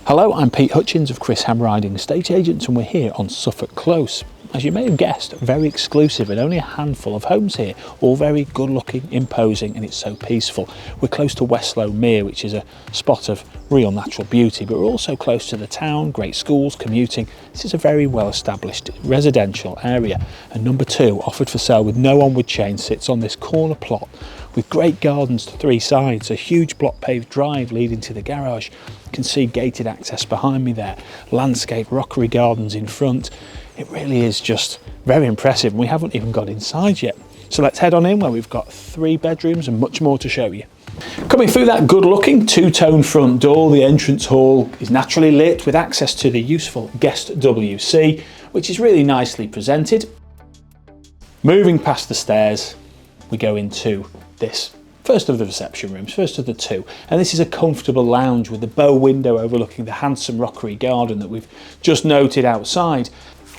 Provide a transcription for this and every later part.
Hello, I'm Pete Hutchins of Chris Ham Riding Estate Agents, and we're here on Suffolk Close. As you may have guessed, very exclusive and only a handful of homes here, all very good looking, imposing, and it's so peaceful. We're close to Westlow Mere, which is a spot of real natural beauty, but we're also close to the town, great schools, commuting. This is a very well established residential area. And number 2, offered for sale with no onward chain, sits on this corner plot with great gardens to 3 sides, a huge block paved drive leading to the garage. You can see gated access behind me there, landscape rockery gardens in front. It really is just very impressive, and we haven't even got inside yet. So let's head on in where we've got 3 bedrooms and much more to show you. Coming through that good looking 2-tone front door, the entrance hall is naturally lit with access to the useful guest WC, which is really nicely presented. Moving past the stairs, we go into this first of the reception rooms, first of the 2, and this is a comfortable lounge with a bow window overlooking the handsome rockery garden that we've just noted outside.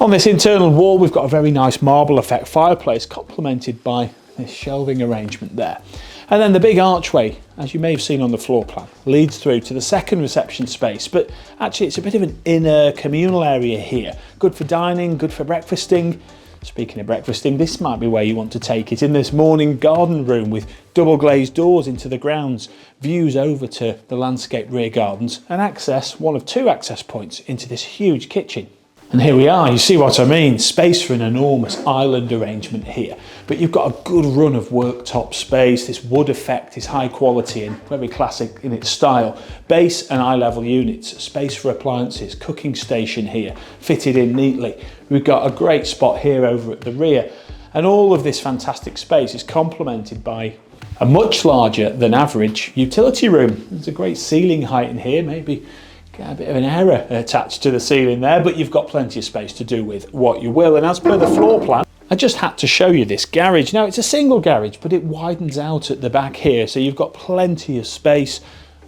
On this internal wall, we've got a very nice marble effect fireplace complemented by this shelving arrangement there. And then the big archway, as you may have seen on the floor plan, leads through to the second reception space, but actually it's a bit of an inner communal area here. Good for dining, good for breakfasting. Speaking of breakfasting, this might be where you want to take it, in this morning garden room with double glazed doors into the grounds, views over to the landscape rear gardens, and access, one of 2 access points into this huge kitchen. And here we are, you see what I mean, space for an enormous island arrangement here. But you've got a good run of worktop space, this wood effect is high quality and very classic in its style. Base and eye level units, space for appliances, cooking station here, fitted in neatly. We've got a great spot here over at the rear. And all of this fantastic space is complemented by a much larger than average utility room. There's a great ceiling height in here, maybe get a bit of an error attached to the ceiling there, but you've got plenty of space to do with what you will. And as per the floor plan, I just had to show you this garage. Now it's a single garage, but it widens out at the back here, so you've got plenty of space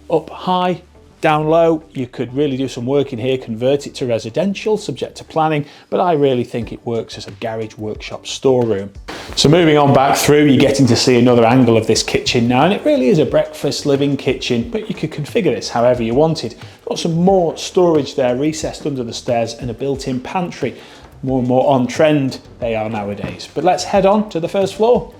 up high, down low. You could really do some work in here, convert it to residential, subject to planning, but I really think it works as a garage workshop storeroom. So moving on back through, you're getting to see another angle of this kitchen now, and it really is a breakfast living kitchen, but you could configure this however you wanted. Got some more storage there, recessed under the stairs, and a built-in pantry. More and more on trend they are nowadays. But let's head on to the first floor.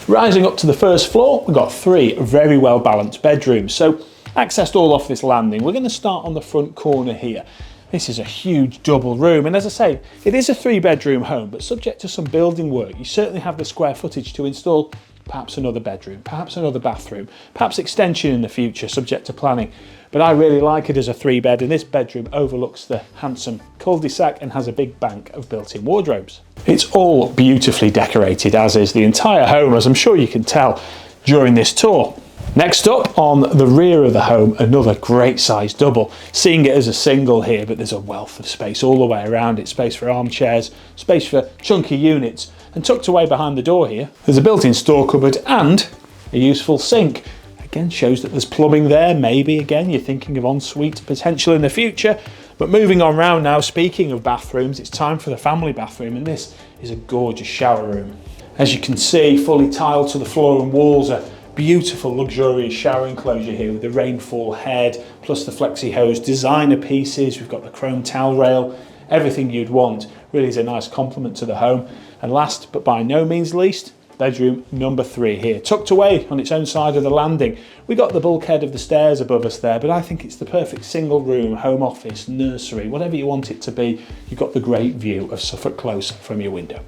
Rising up to the first floor, we've got 3 very well balanced bedrooms. So accessed all off this landing. We're going to start on the front corner here. This is a huge double room, and as I say, it is a 3-bedroom home, but subject to some building work, you certainly have the square footage to install perhaps another bedroom, perhaps another bathroom, perhaps extension in the future, subject to planning. But I really like it as a 3-bed, and this bedroom overlooks the handsome cul-de-sac and has a big bank of built-in wardrobes. It's all beautifully decorated, as is the entire home, as I'm sure you can tell during this tour. Next up, on the rear of the home, another great size double. Seeing it as a single here, but there's a wealth of space all the way around it. Space for armchairs, space for chunky units, and tucked away behind the door here, there's a built-in store cupboard and a useful sink. Again, shows that there's plumbing there. Maybe, again, you're thinking of ensuite potential in the future. But moving on round now, speaking of bathrooms, it's time for the family bathroom, and this is a gorgeous shower room. As you can see, fully tiled to the floor and walls, a beautiful luxurious shower enclosure here with the rainfall head plus the flexi hose, designer pieces. We've got the chrome towel rail, everything you'd want. Really is a nice complement to the home. And last but by no means least, bedroom number 3 here, tucked away on its own side of the landing. We got the bulkhead of the stairs above us there, but I think it's the perfect single room, home office, nursery, whatever you want it to be. You've got the great view of Suffolk Close from your window.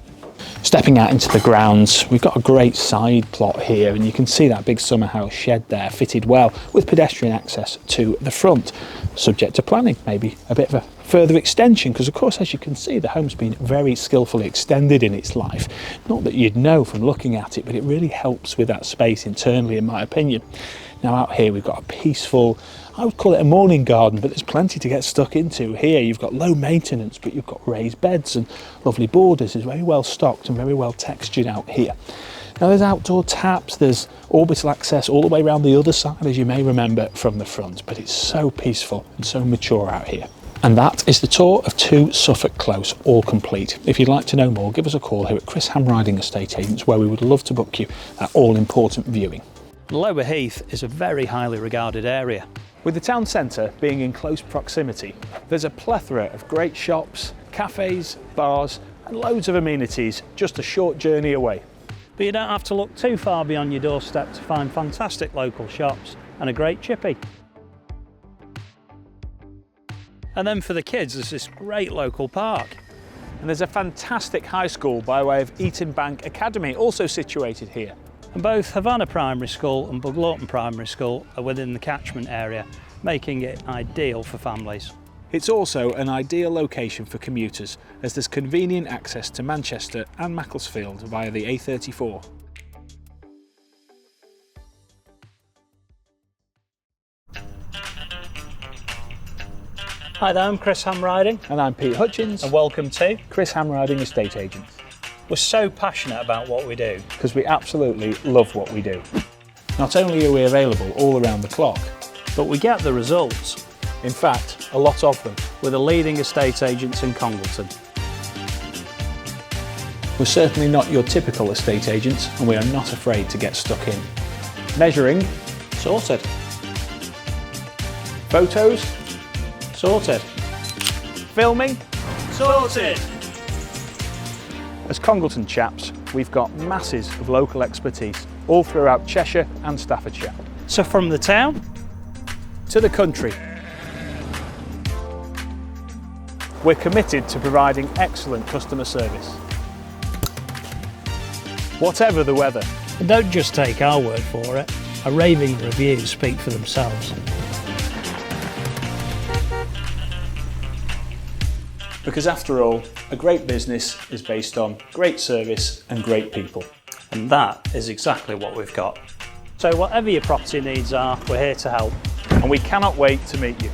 Stepping out into the grounds, we've got a great side plot here, and you can see that big summer house shed there, fitted well with pedestrian access to the front, subject to planning, maybe a bit of a further extension, because of course, as you can see, the home's been very skillfully extended in its life. Not that you'd know from looking at it, but it really helps with that space internally, in my opinion. Now out here we've got a peaceful, I would call it a morning garden, but there's plenty to get stuck into here. You've got low maintenance, but you've got raised beds and lovely borders. It's very well stocked and very well textured out here. Now there's outdoor taps, there's orbital access all the way around the other side, as you may remember from the front, but it's so peaceful and so mature out here. And that is the tour of 2 Suffolk Close, all complete. If you'd like to know more, give us a call here at Chris Ham Riding Estate Agents, where we would love to book you that all-important viewing. Lower Heath is a very highly regarded area. With the town centre being in close proximity, there's a plethora of great shops, cafes, bars and loads of amenities just a short journey away. But you don't have to look too far beyond your doorstep to find fantastic local shops and a great chippy. And then for the kids, there's this great local park. And there's a fantastic high school by way of Eaton Bank Academy, also situated here. And both Havana Primary School and Congleton Primary School are within the catchment area, making it ideal for families. It's also an ideal location for commuters, as there's convenient access to Manchester and Macclesfield via the A34. Hi there, I'm Chris Hamriding. And I'm Pete Hutchins. And welcome to Chris Hamriding Estate Agents. We're so passionate about what we do. Because we absolutely love what we do. Not only are we available all around the clock, but we get the results. In fact, a lot of them. We're the leading estate agents in Congleton. We're certainly not your typical estate agents, and we are not afraid to get stuck in. Measuring? Sorted. Photos? Sorted. Filming? Sorted! As Congleton chaps, we've got masses of local expertise all throughout Cheshire and Staffordshire. So from the town to the country, we're committed to providing excellent customer service. Whatever the weather. And don't just take our word for it. A raving reviews speak for themselves. Because after all, a great business is based on great service and great people. And that is exactly what we've got. So whatever your property needs are, we're here to help. And we cannot wait to meet you.